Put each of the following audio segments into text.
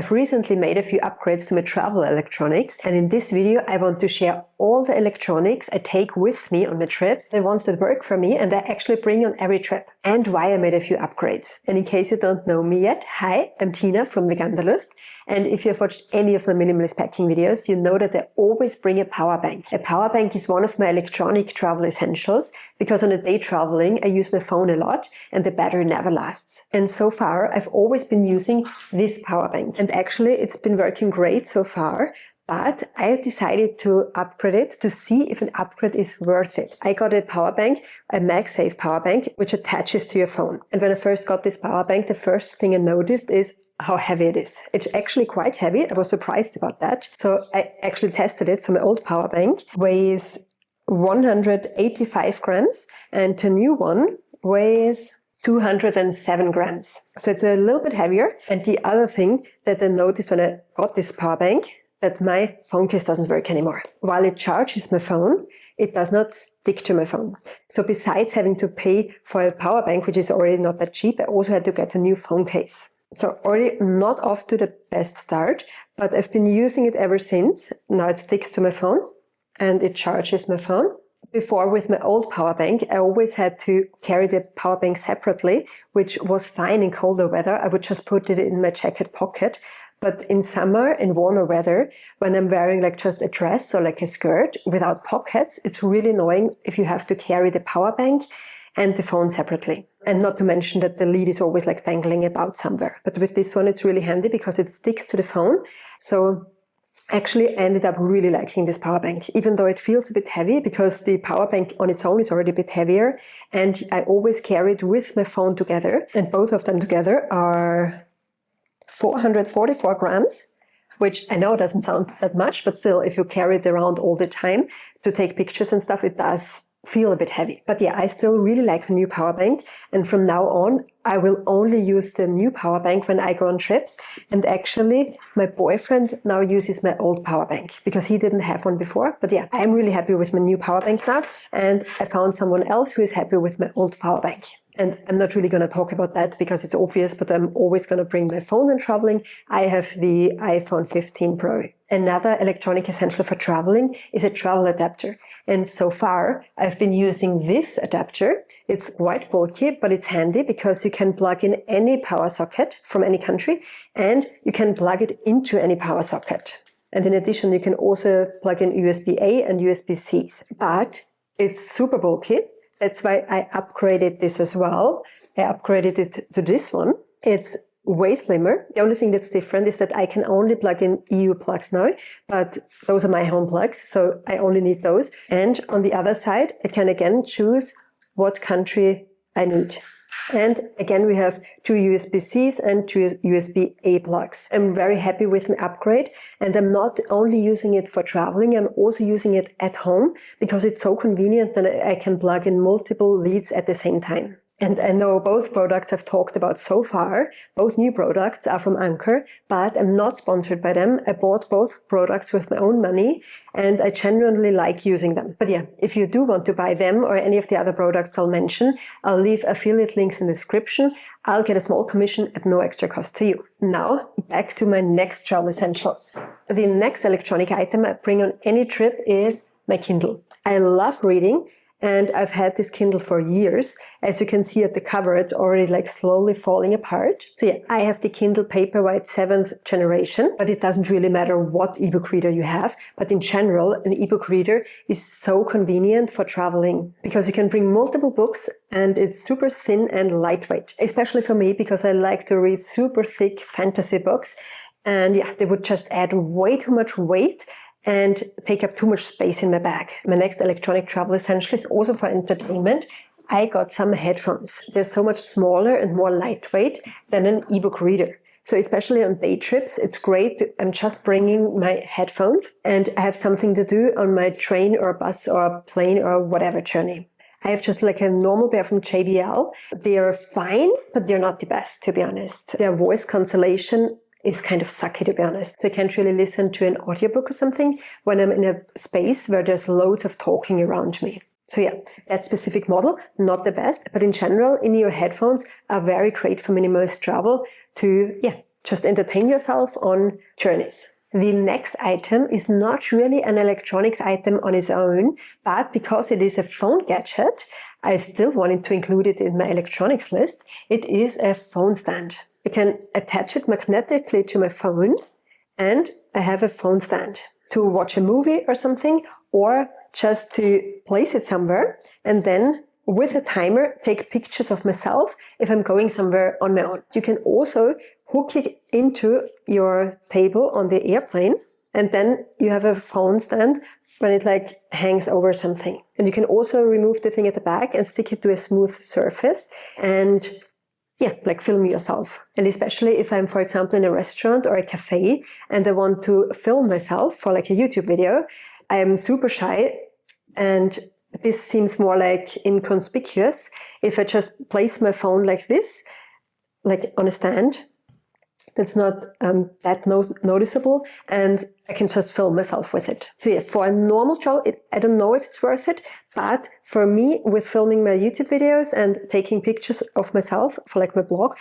I've recently made a few upgrades to my travel electronics, and in this video I want to share all the electronics I take with me on my trips, the ones that work for me and I actually bring on every trip, and why I made a few upgrades. And in case you don't know me yet, hi, I'm Tina from Minimalist, and if you've watched any of my minimalist packing videos, you know that I always bring a power bank. A power bank is one of my electronic travel essentials because on a day traveling I use my phone a lot and the battery never lasts. And so far I've always been using this power bank, and actually it's been working great so far. But I decided to upgrade it to see if an upgrade is worth it. I got a power bank, a MagSafe power bank, which attaches to your phone. And when I first got this power bank, the first thing I noticed is how heavy it is. It's actually quite heavy. I was surprised about that. So I actually tested it. So my old power bank weighs 185 grams and the new one weighs 207 grams. So it's a little bit heavier. And the other thing that I noticed when I got this power bank, that my phone case doesn't work anymore. While it charges my phone, it does not stick to my phone. So besides having to pay for a power bank, which is already not that cheap, I also had to get a new phone case. So already not off to the best start, but I've been using it ever since. Now it sticks to my phone and it charges my phone. Before, with my old power bank, I always had to carry the power bank separately, which was fine in colder weather. I would just put it in my jacket pocket. But in summer, in warmer weather, when I'm wearing like just a dress or like a skirt without pockets, it's really annoying if you have to carry the power bank and the phone separately. And not to mention that the lead is always like dangling about somewhere. But with this one, it's really handy because it sticks to the phone. So actually, I ended up really liking this power bank, even though it feels a bit heavy because the power bank on its own is already a bit heavier. And I always carry it with my phone together. And both of them together are 444 grams, which I know doesn't sound that much, but still, if you carry it around all the time to take pictures and stuff, it does feel a bit heavy. But yeah, I still really like the new power bank. And from now on, I will only use the new power bank when I go on trips. And actually, my boyfriend now uses my old power bank because he didn't have one before. But yeah, I'm really happy with my new power bank now. And I found someone else who is happy with my old power bank. And I'm not really going to talk about that because it's obvious, but I'm always going to bring my phone when traveling. I have the iPhone 15 Pro. Another electronic essential for traveling is a travel adapter. And so far, I've been using this adapter. It's quite bulky, but it's handy because you can plug in any power socket from any country and you can plug it into any power socket. And in addition, you can also plug in USB-A and USB-Cs. But it's super bulky. That's why I upgraded this as well. I upgraded it to this one. It's way slimmer. The only thing that's different is that I can only plug in EU plugs now, but those are my home plugs, so I only need those. And on the other side, I can again choose what country I need. And again, we have two USB-Cs and two USB-A plugs. I'm very happy with my upgrade, and I'm not only using it for traveling, I'm also using it at home because it's so convenient that I can plug in multiple leads at the same time. And I know both products I've talked about so far, both new products are from Anker, but I'm not sponsored by them. I bought both products with my own money and I genuinely like using them. But yeah, if you do want to buy them or any of the other products I'll mention, I'll leave affiliate links in the description. I'll get a small commission at no extra cost to you. Now, back to my next travel essentials. The next electronic item I bring on any trip is my Kindle. I love reading. And I've had this Kindle for years. As you can see at the cover, it's already like slowly falling apart. So yeah, I have the Kindle Paperwhite 7th generation, but it doesn't really matter what ebook reader you have. But in general, an ebook reader is so convenient for traveling because you can bring multiple books and it's super thin and lightweight, especially for me because I like to read super thick fantasy books. And yeah, they would just add way too much weight and take up too much space in my bag. My next electronic travel essential is also for entertainment. I got some headphones. They're so much smaller and more lightweight than an ebook reader. So especially on day trips, it's great. I'm just bringing my headphones and I have something to do on my train or bus or plane or whatever journey. I have just like a normal pair from JBL. They are fine, but they're not the best, to be honest. Their voice cancellation is kind of sucky, to be honest. So I can't really listen to an audiobook or something when I'm in a space where there's loads of talking around me. So yeah, that specific model, not the best, but in general, in-ear headphones are very great for minimalist travel to, just entertain yourself on journeys. The next item is not really an electronics item on its own, but because it is a phone gadget, I still wanted to include it in my electronics list. It is a phone stand. I can attach it magnetically to my phone, and I have a phone stand to watch a movie or something, or just to place it somewhere and then with a timer take pictures of myself if I'm going somewhere on my own. You can also hook it into your table on the airplane, and then you have a phone stand when it like hangs over something. And you can also remove the thing at the back and stick it to a smooth surface and like film yourself. And especially if I'm, for example, in a restaurant or a cafe and I want to film myself for like a YouTube video, I am super shy and this seems more like inconspicuous if I just place my phone like this, like on a stand. That's not that noticeable, and I can just film myself with it. So yeah, for a normal travel, I don't know if it's worth it, but for me, with filming my YouTube videos and taking pictures of myself for like my blog,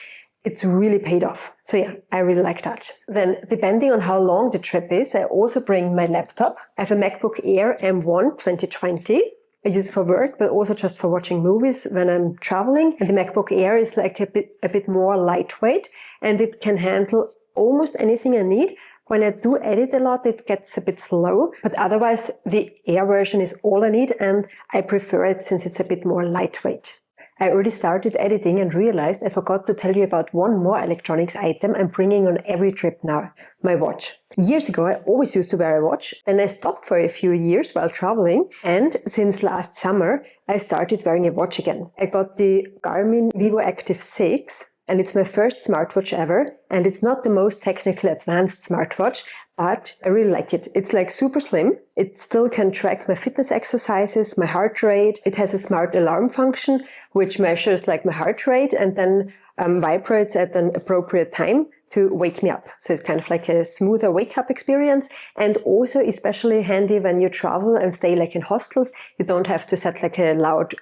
it's really paid off. So yeah, I really like that. Then depending on how long the trip is, I also bring my laptop. I have a MacBook Air M1 2020. I use it for work, but also just for watching movies when I'm traveling. And the MacBook Air is like a bit more lightweight, and it can handle almost anything I need. When I do edit a lot, it gets a bit slow, but otherwise the Air version is all I need, and I prefer it since it's a bit more lightweight. I already started editing and realized I forgot to tell you about one more electronics item I'm bringing on every trip now, my watch. Years ago, I always used to wear a watch, then I stopped for a few years while traveling, and since last summer, I started wearing a watch again. I got the Garmin Vivo Active 6, and it's my first smartwatch ever, and it's not the most technically advanced smartwatch, but I really like it. It's like super slim. It still can track my fitness exercises, my heart rate. It has a smart alarm function, which measures like my heart rate and then vibrates at an appropriate time to wake me up. So it's kind of like a smoother wake-up experience, and also especially handy when you travel and stay like in hostels. You don't have to set like a loud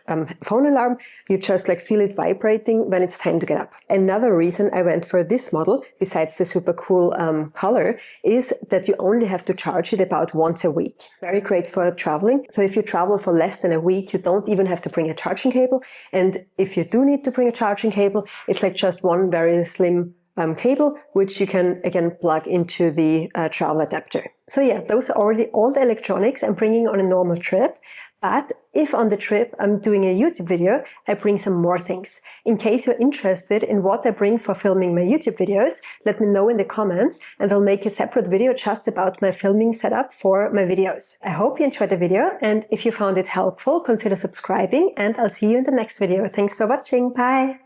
phone alarm. You just like feel it vibrating when it's time to get up. Another reason I went for this model, besides the super cool color, is that you only have to charge it about once a week. Very great for traveling. So if you travel for less than a week, you don't even have to bring a charging cable. And if you do need to bring a charging cable, it's like just one very slim cable, which you can again plug into the travel adapter. So yeah, those are already all the electronics I'm bringing on a normal trip. But if on the trip I'm doing a YouTube video, I bring some more things. In case you're interested in what I bring for filming my YouTube videos, let me know in the comments, and I'll make a separate video just about my filming setup for my videos. I hope you enjoyed the video, and if you found it helpful, consider subscribing, and I'll see you in the next video. Thanks for watching. Bye!